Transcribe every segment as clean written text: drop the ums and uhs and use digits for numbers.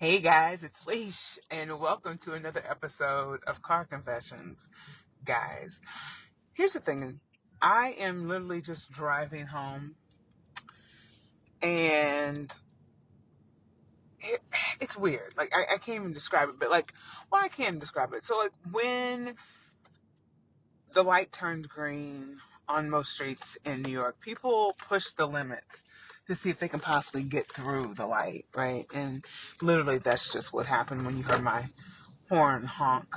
Hey guys, it's Leesh, and welcome to another episode of Car Confessions. Guys, here's the thing. I am literally just driving home, and it, it's weird. Like, I can't even describe it, but I can describe it. So, when the light turns green on most streets in New York, people push the limits to see if they can possibly get through the light, right? And literally, that's just what happened when you heard my horn honk.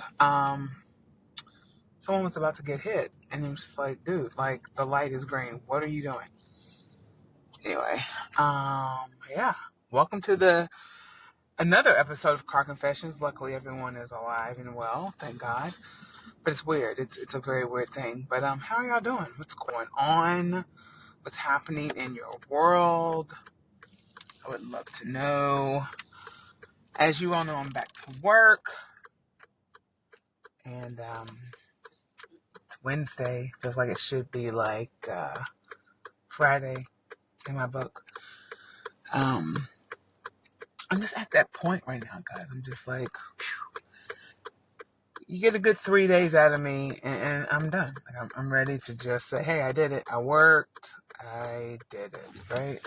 Someone was about to get hit, and it was just like, dude, the light is green. What are you doing? Anyway, yeah. Welcome to the another episode of Car Confessions. Luckily, everyone is alive and well, thank God. But it's weird. It's a very weird thing. But how are y'all doing? What's going on? What's happening in your world? I would love to know. As you all know, I'm back to work, and it's Wednesday. Feels like it should be Friday in my book. I'm just at that point right now, guys. I'm just like, you get a good 3 days out of me, and I'm done. I'm ready to just say, hey, I did it. I worked. I did it, right?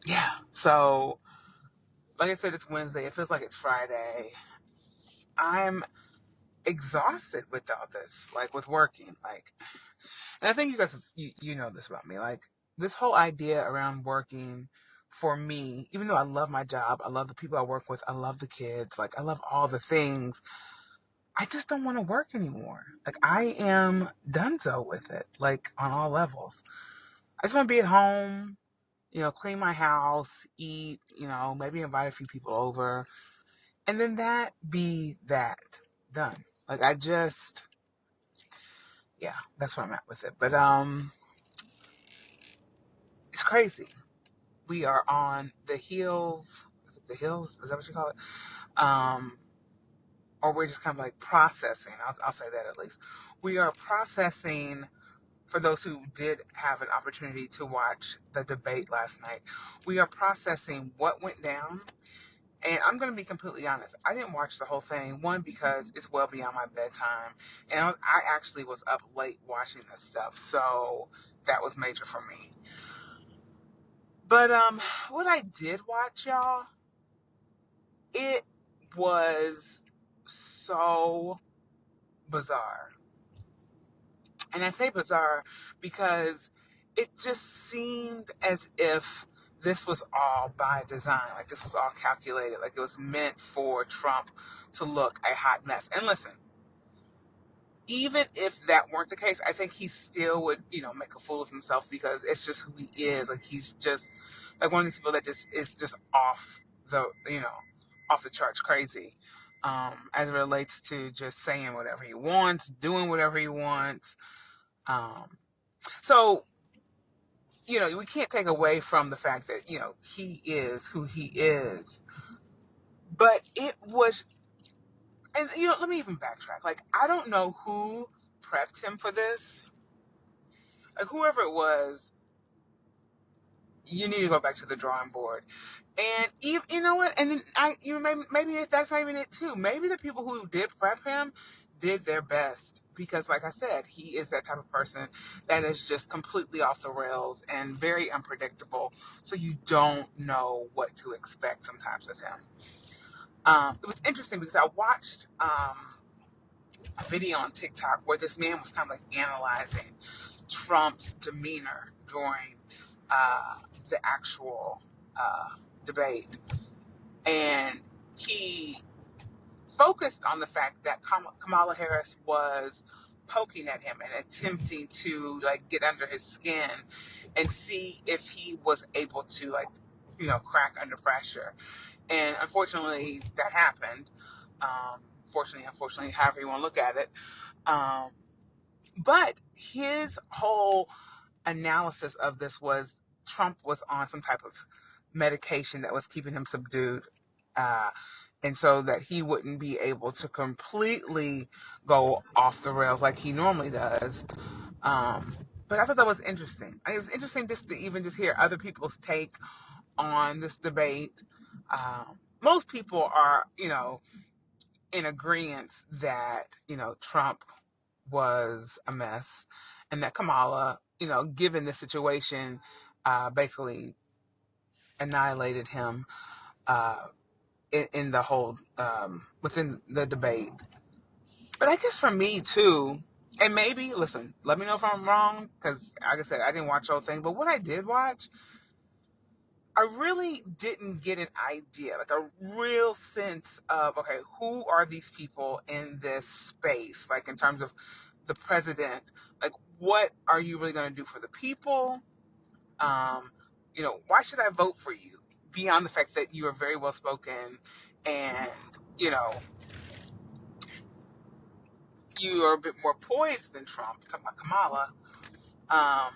Yeah. So, like I said, it's Wednesday. It feels like it's Friday. I'm exhausted with all this, with working, and I think you guys, you know this about me, this whole idea around working for me, even though I love my job, I love the people I work with, I love the kids, I love all the things, I just don't want to work anymore. I am donezo with it, on all levels. I just want to be at home, clean my house, eat, maybe invite a few people over, and then that be that. Done. I just, yeah, that's where I'm at with it. But, it's crazy. We are on the heels. Is it the heels? Is that what you call it? Or we're just kind of processing. I'll say that at least. We are processing, for those who did have an opportunity to watch the debate last night, we are processing what went down. And I'm going to be completely honest. I didn't watch the whole thing. One, because it's well beyond my bedtime. And I actually was up late watching this stuff. So that was major for me. But what I did watch, y'all, it was so bizarre. And I say bizarre because it just seemed as if this was all by design, this was all calculated, it was meant for Trump to look a hot mess. And listen, even if that weren't the case, I think he still would, make a fool of himself because it's just who he is. He's just one of these people that just is just off the, off the charts crazy. As it relates to just saying whatever he wants, doing whatever he wants. So, we can't take away from the fact that, he is who he is. But it was, and, let me even backtrack. I don't know who prepped him for this. Whoever it was, you need to go back to the drawing board. And even, you know what? And then maybe that's not even it too. Maybe the people who did prep him did their best because, like I said, he is that type of person that is just completely off the rails and very unpredictable. So you don't know what to expect sometimes with him. It was interesting because I watched a video on TikTok where this man was kind of analyzing Trump's demeanor during the actual debate. And he focused on the fact that Kamala Harris was poking at him and attempting to get under his skin and see if he was able to crack under pressure. And unfortunately that happened. Fortunately, unfortunately, however you want to look at it. But his whole analysis of this was Trump was on some type of medication that was keeping him subdued. And so that he wouldn't be able to completely go off the rails like he normally does. But I thought that was interesting. It was interesting just to even just hear other people's take on this debate. Most people are, in agreement that, Trump was a mess and that Kamala, given the situation, basically annihilated him uh, in the whole, within the debate. But I guess for me too, and maybe, listen, let me know if I'm wrong, because like I said, I didn't watch the whole thing, but what I did watch, I really didn't get an idea, like a real sense of, okay, who are these people in this space? Like in terms of the president, like what are you really going to do for the people? Um, why should I vote for you? Beyond the fact that you are very well spoken and, you know, you are a bit more poised than Trump, talking about Kamala. Um,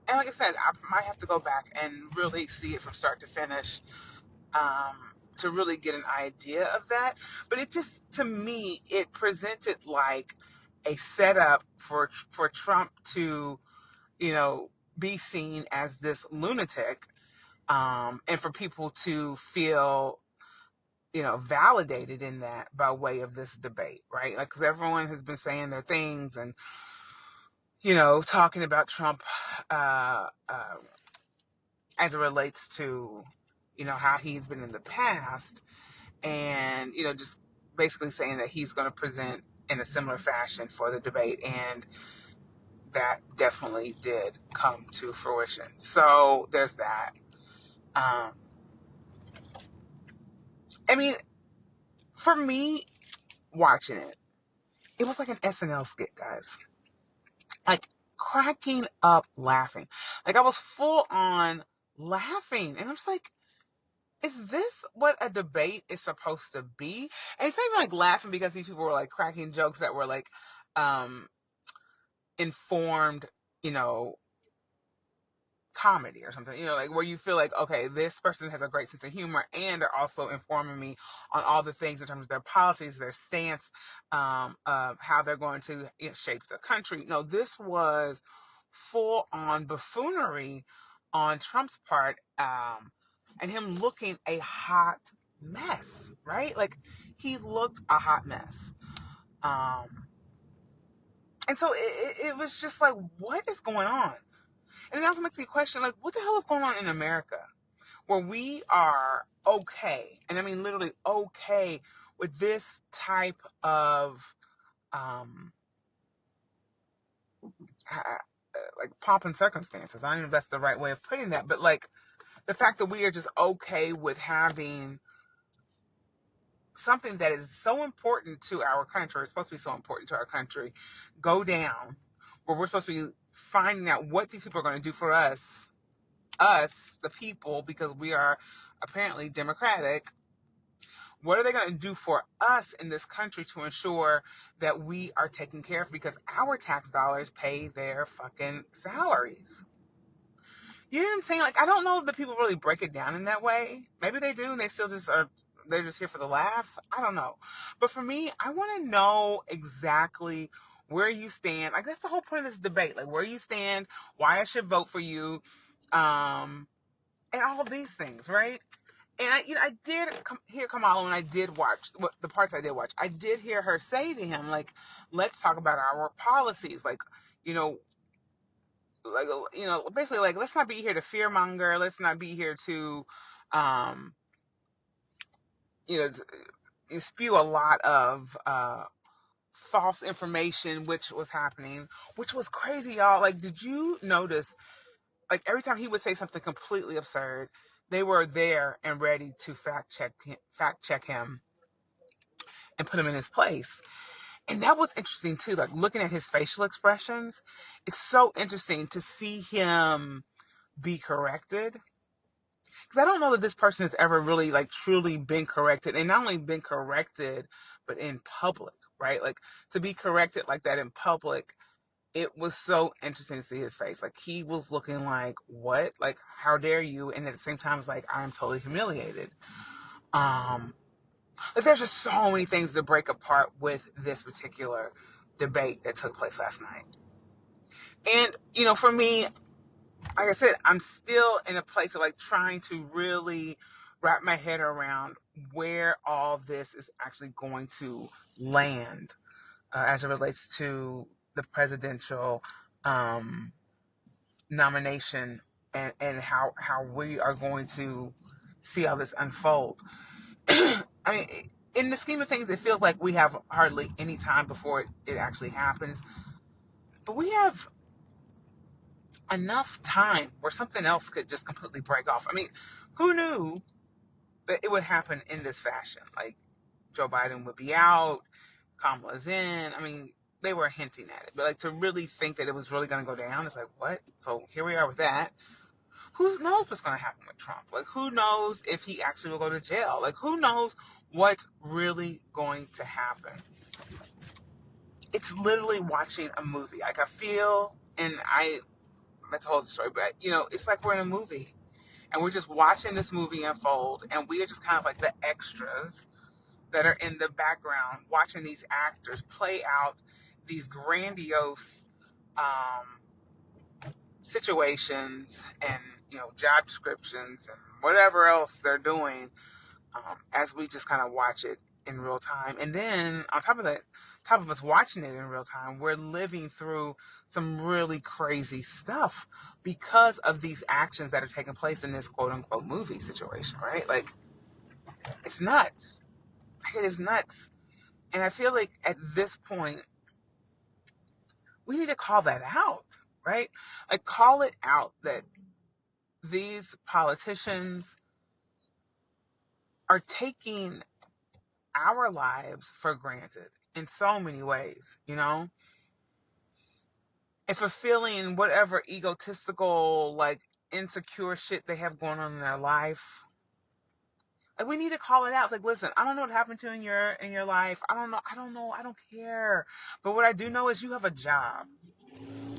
and like I said, I might have to go back and really see it from start to finish, um, to really get an idea of that. But it just, to me, it presented like a setup for Trump to, be seen as this lunatic, and for people to feel, validated in that by way of this debate, right? Like, because everyone has been saying their things and, talking about Trump, as it relates to, how he's been in the past, and, just basically saying that he's going to present in a similar fashion for the debate. And that definitely did come to fruition. So there's that. Um, I mean, for me, watching it, it was like an SNL skit, guys. Like, cracking up laughing. Like, I was full on laughing. And I was like, is this what a debate is supposed to be? And it's not even like laughing because these people were like cracking jokes that were like informed, you know, comedy or something, like where you feel like, okay, this person has a great sense of humor and they're also informing me on all the things in terms of their policies, their stance, how they're going to shape the country. No, this was full on buffoonery on Trump's part, and him looking a hot mess, right? Like, he looked a hot mess. And so it was just like, what is going on? And it also makes me question, like, what the hell is going on in America where we are okay, and I mean literally okay, with this type of, um, like, pomp and circumstances. I don't know if that's the right way of putting that, but like the fact that we are just okay with having something that is so important to our country, or is supposed to be so important to our country, go down, where we're supposed to be finding out what these people are going to do for us, the people, because we are apparently democratic. What are they going to do for us in this country to ensure that we are taken care of? Because our tax dollars pay their fucking salaries. You know what I'm saying? Like, I don't know if the people really break it down in that way. Maybe they do, and they still just are. They're just here for the laughs. I don't know. But for me, I want to know exactly where you stand. Like, that's the whole point of this debate. Like, where you stand, why I should vote for you, and all of these things, right? And I did hear Kamala when I did watch the parts I did watch. I did hear her say to him, like, let's talk about our policies. Like, you know, basically, like, let's not be here to fearmonger. Let's not be here to, um, spew a lot of, false information, which was happening, which was crazy, y'all. Like, did you notice, like, every time he would say something completely absurd, they were there and ready to fact check him and put him in his place. And that was interesting too. Like, looking at his facial expressions, it's so interesting to see him be corrected. Because I don't know that this person has ever really, like, truly been corrected, and not only been corrected, but in public, right? Like, to be corrected like that in public, it was so interesting to see his face. Like, he was looking like, what? Like, how dare you? And at the same time, it's like, I'm totally humiliated. Like, there's just so many things to break apart with this particular debate that took place last night. And, for me, like I said, I'm still in a place of like trying to really wrap my head around where all this is actually going to land as it relates to the presidential um, nomination, and how we are going to see how this unfold. I mean, in the scheme of things, it feels like we have hardly any time before it actually happens. But we have enough time where something else could just completely break off. I mean, who knew that it would happen in this fashion? Like, Joe Biden would be out, Kamala's in. I mean, they were hinting at it. But, like, to really think that it was really going to go down, it's like, what? So here we are with that. Who knows what's going to happen with Trump? Like, who knows if he actually will go to jail? Like, who knows what's really going to happen? It's literally watching a movie. Like, I feel, that's a whole story, but, it's like we're in a movie. And we're just watching this movie unfold, and we are just kind of like the extras that are in the background watching these actors play out these grandiose situations and job descriptions and whatever else they're doing, as we just kind of watch it in real time. And then on top of that, top of us watching it in real time, we're living through some really crazy stuff because of these actions that are taking place in this quote unquote movie situation, right? Like, it's nuts. It is nuts. And I feel like at this point, we need to call that out, right? Like, call it out that these politicians are taking our lives for granted in so many ways, and fulfilling whatever egotistical, like, insecure shit they have going on in their life. Like, we need to call it out. It's like, listen, I don't know what happened to you in your life. I don't know. I don't care. But what I do know is you have a job.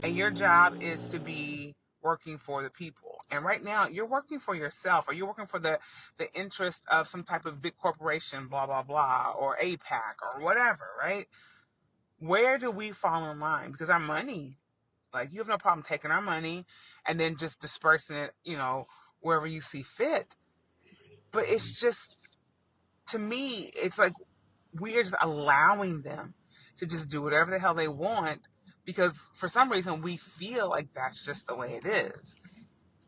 And your job is to be working for the people. And right now, you're working for yourself, or you're working for the interest of some type of big corporation, blah, blah, blah, or APAC, or whatever, right? Where do we fall in line? Because our money, like, you have no problem taking our money and then just dispersing it, wherever you see fit. But it's just, to me, it's like we are just allowing them to just do whatever the hell they want, because for some reason we feel like that's just the way it is.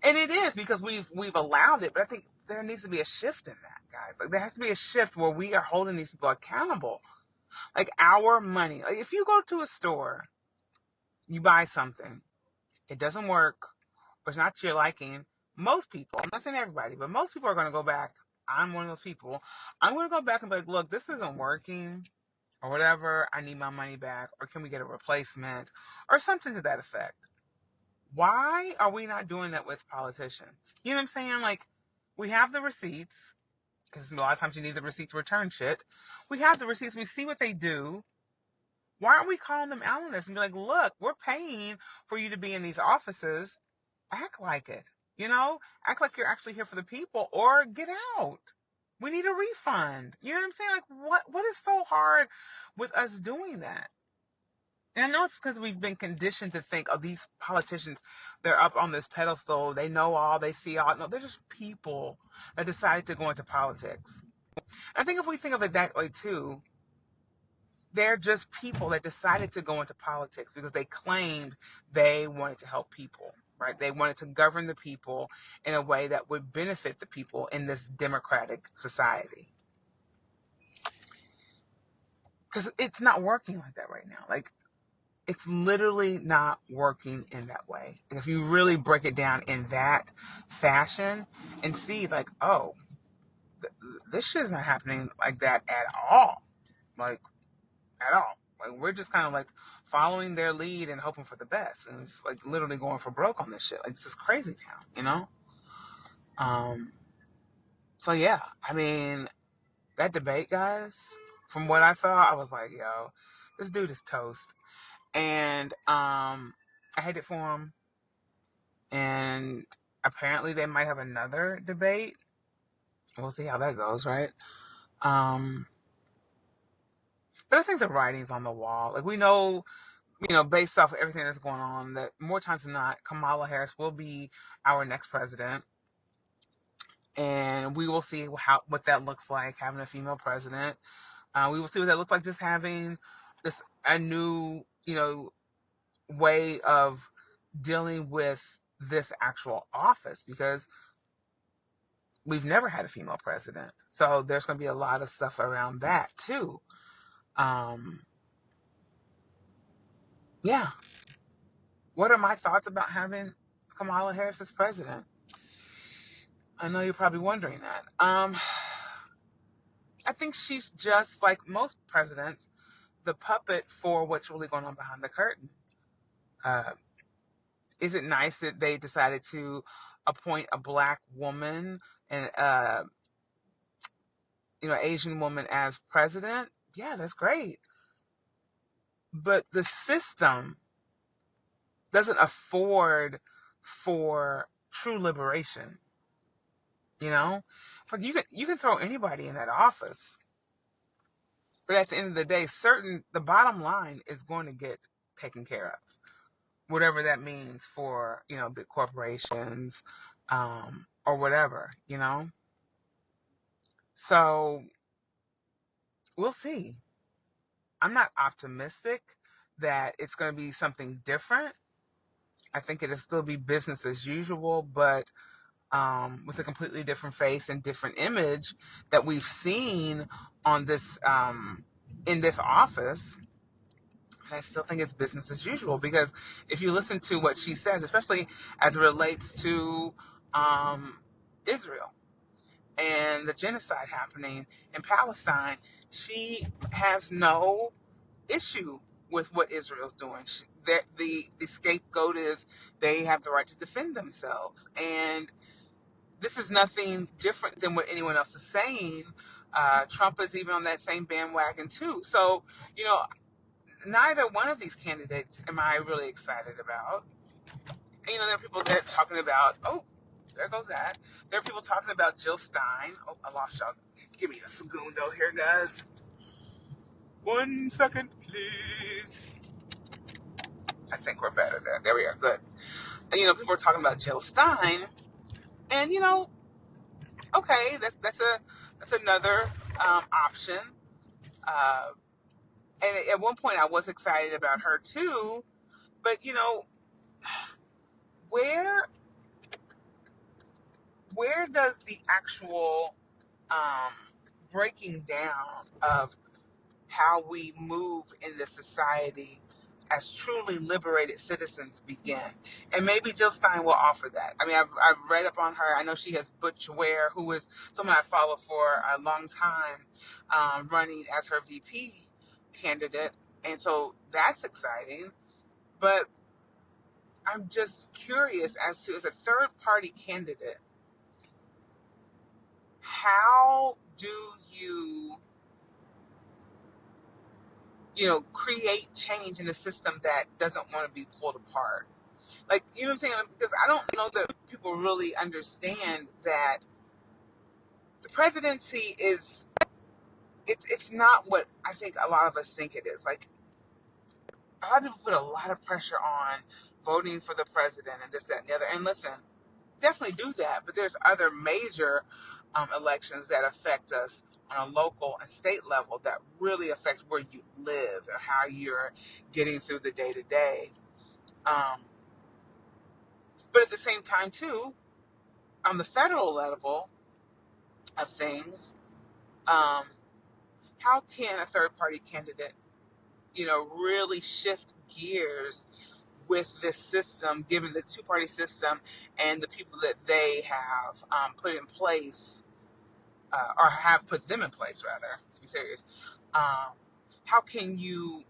And it is, because we've allowed it, but I think there needs to be a shift in that, guys. Like, there has to be a shift where we are holding these people accountable. Like, our money. Like, if you go to a store, you buy something, it doesn't work, or it's not to your liking, most people, I'm not saying everybody, but most people are going to go back. I'm one of those people. I'm going to go back and be like, look, this isn't working, or whatever, I need my money back, or can we get a replacement, or something to that effect. Why are we not doing that with politicians? You know what I'm saying? Like, we have the receipts, because a lot of times you need the receipt to return shit. We have the receipts, we see what they do. Why aren't we calling them out on this and be like, look, we're paying for you to be in these offices. Act like it. Act like you're actually here for the people, or get out. We need a refund. You know what I'm saying? Like, what is so hard with us doing that? And I know it's because we've been conditioned to think, oh, these politicians, they're up on this pedestal. They know all, they see all. No, they're just people that decided to go into politics. I think if we think of it that way too, they're just people that decided to go into politics because they claimed they wanted to help people, right? They wanted to govern the people in a way that would benefit the people in this democratic society. Because it's not working like that right now. Like, it's literally not working in that way. If you really break it down in that fashion and see, like, oh, this shit's not happening like that at all. Like, at all. Like, we're just kind of like following their lead and hoping for the best, and it's like literally going for broke on this shit. Like, this is crazy town. Um. So yeah, I mean, that debate, guys. From what I saw, I was like, yo, this dude is toast, and I hate it for him. And apparently, they might have another debate. We'll see how that goes, right? Um. But I think the writing's on the wall. Like, we know based off of everything that's going on, that more times than not, Kamala Harris will be our next president. And we will see what that looks like, having a female president. We will see what that looks like, just having just a new, way of dealing with this actual office, because we've never had a female president. So there's going to be a lot of stuff around that too. Um, yeah. What are my thoughts about having Kamala Harris as president? I know you're probably wondering that. I think she's just like most presidents, the puppet for what's really going on behind the curtain. Uh, is it nice that they decided to appoint a black woman and Asian woman as president? Yeah, that's great. But the system doesn't afford for true liberation. It's like you can throw anybody in that office, but at the end of the day, the bottom line is going to get taken care of, whatever that means for big corporations, or whatever. So we'll see. I'm not optimistic that it's going to be something different. I think it'll still be business as usual, but with a completely different face and different image that we've seen on this in this office. And I still think it's business as usual, because if you listen to what she says, especially as it relates to um, Israel and the genocide happening in Palestine, she has no issue with what Israel's doing. The scapegoat is they have the right to defend themselves. And this is nothing different than what anyone else is saying. Trump is even on that same bandwagon too. So, neither one of these candidates am I really excited about. And, there are people that are talking about, oh, there goes that. There are people talking about Jill Stein. Oh, I lost y'all. Give me a segundo here, guys. 1 second, please. I think we're better there. There we are. Good. And, people are talking about Jill Stein. And, okay, that's another option. Uh, and at one point I was excited about her too, but where where does the actual um, breaking down of how we move in this society as truly liberated citizens begin? And maybe Jill Stein will offer that. I mean, I've read up on her. I know she has Butch Ware, who is someone I followed for a long time, running as her VP candidate. And so that's exciting. But I'm just curious as a third party candidate, how do you, create change in a system that doesn't want to be pulled apart? Like, you know what I'm saying? Because I don't know that people really understand that the presidency it's not what I think a lot of us think it is. Like, a lot of people put a lot of pressure on voting for the president and this, that, and the other. And listen, definitely do that, but there's other major elections that affect us on a local and state level that really affect where you live or how you're getting through the day to day. But at the same time, too, on the federal level of things, um, how can a third party candidate, really shift gears with this system, given the two party system and the people that they have put in place, or have put them in place, rather, to be serious? How can you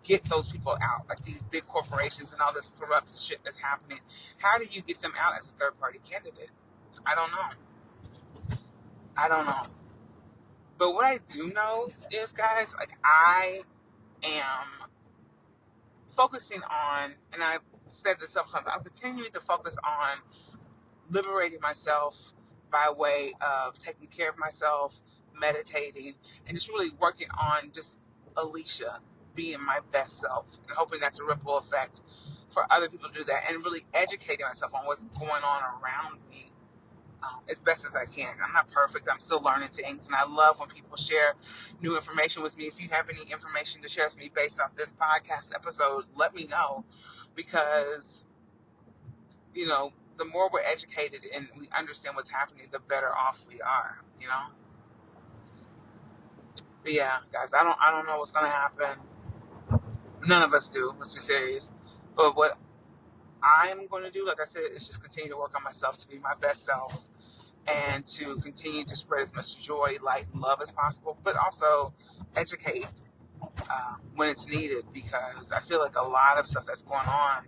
get those people out, like these big corporations and all this corrupt shit that's happening? How do you get them out as a third party candidate? I don't know. I don't know. But what I do know is, guys, like, I am focusing on, and I've said this several times, I'm continuing to focus on liberating myself by way of taking care of myself, meditating, and just really working on just Alicia. being my best self and hoping that's a ripple effect for other people to do that, and really educating myself on what's going on around me as best as I can. I'm not perfect. I'm still learning things, and I love when people share new information with me. If you have any information to share with me based off this podcast episode, let me know, because the more we're educated and we understand what's happening, the better off we are. But yeah, guys, I don't know what's gonna happen. None of us do. Let's be serious. But what I'm going to do, like I said, is just continue to work on myself to be my best self, and to continue to spread as much joy, light, and love as possible, but also educate when it's needed, because I feel like a lot of stuff that's going on,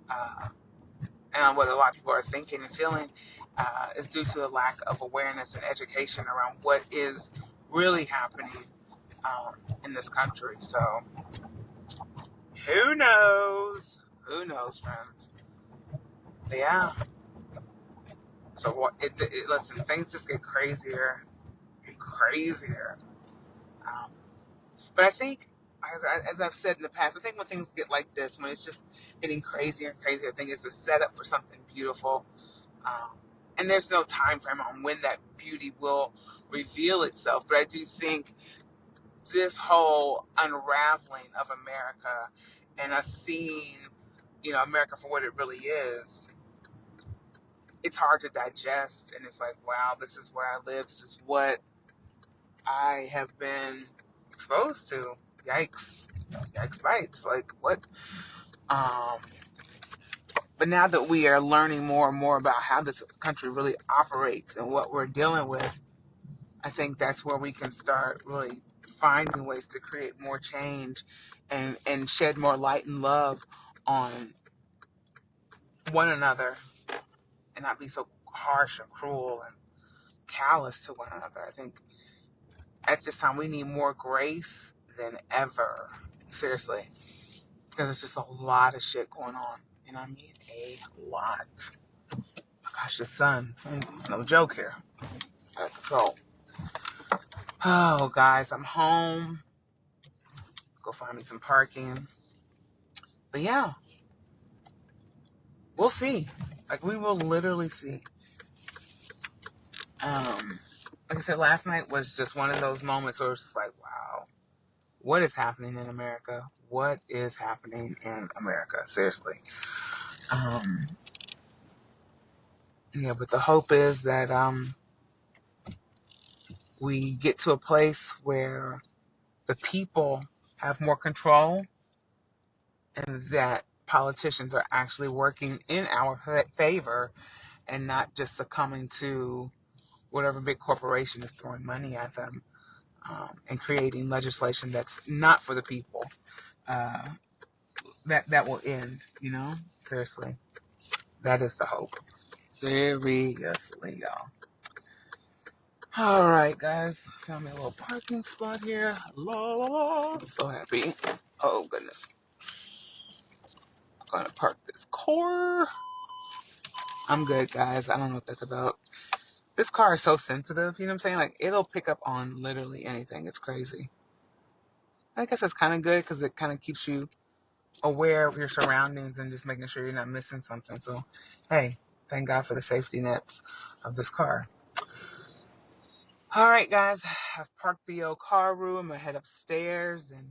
uh, and what a lot of people are thinking and feeling, is due to a lack of awareness and education around what is really happening in this country. So who knows? Who knows, friends? But yeah. So listen, things just get crazier and crazier. Um, but I think, as I've said in the past, I think when things get like this, when it's just getting crazier and crazier, I think it's a setup for something beautiful. And there's no time frame on when that beauty will reveal itself. But I do think this whole unraveling of America, and us seeing, America for what it really is, it's hard to digest. And it's like, wow, this is where I live. This is what I have been exposed to. Yikes. Yikes bites. Like, what? Um, but now that we are learning more and more about how this country really operates and what we're dealing with, I think that's where we can start really finding ways to create more change, and shed more light and love on one another, and not be so harsh and cruel and callous to one another. I think at this time we need more grace than ever. Seriously. Because it's just a lot of shit going on. You know what I mean? A lot. Oh gosh, the sun. It's no joke here. It's out of control. Oh, guys, I'm home. Go find me some parking. But yeah, we'll see. Like, we will literally see. Like I said, last night was just one of those moments where it's just like, wow, what is happening in America? What is happening in America? Seriously. Yeah, but the hope is that we get to a place where the people have more control, and that politicians are actually working in our favor, and not just succumbing to whatever big corporation is throwing money at them, and creating legislation that's not for the people. Uh, that will end, seriously. That is the hope. Seriously, y'all. All right, guys. Found me a little parking spot here. La, la, la. I'm so happy. Oh, goodness. I'm going to park this car. I'm good, guys. I don't know what that's about. This car is so sensitive, you know what I'm saying? Like, it'll pick up on literally anything. It's crazy. I guess that's kind of good, because it kind of keeps you aware of your surroundings and just making sure you're not missing something. So, hey, thank God for the safety nets of this car. All right, guys. I've parked the old car room. I'm going to head upstairs. And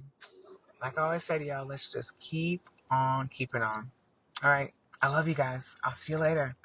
like I always say to y'all, let's just keep on keeping on. All right. I love you guys. I'll see you later.